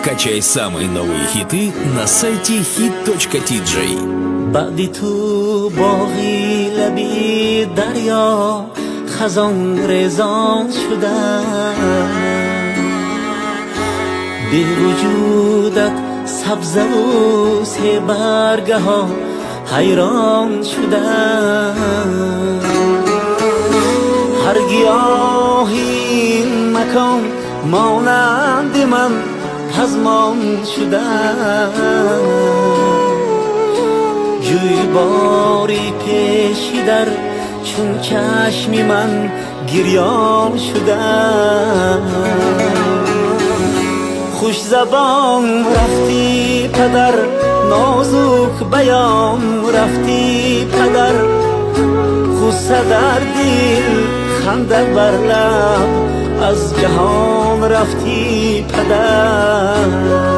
Скачай самые новые хиты на сайте hit.tj. بعدی تو باغی لبی دریا خزان ریزان شدم، بی وجودت سبزه و سه برگه ها حیران شدم. هر گیاهی مکان مانند من پزمان شدم، جوی باری پیشی در چون چشمی من گریان شدم. خوش زبان رفتی پدر، نازک بیان رفتی پدر، غصه در دل خنده بر لب، از جهان رفتی پدر.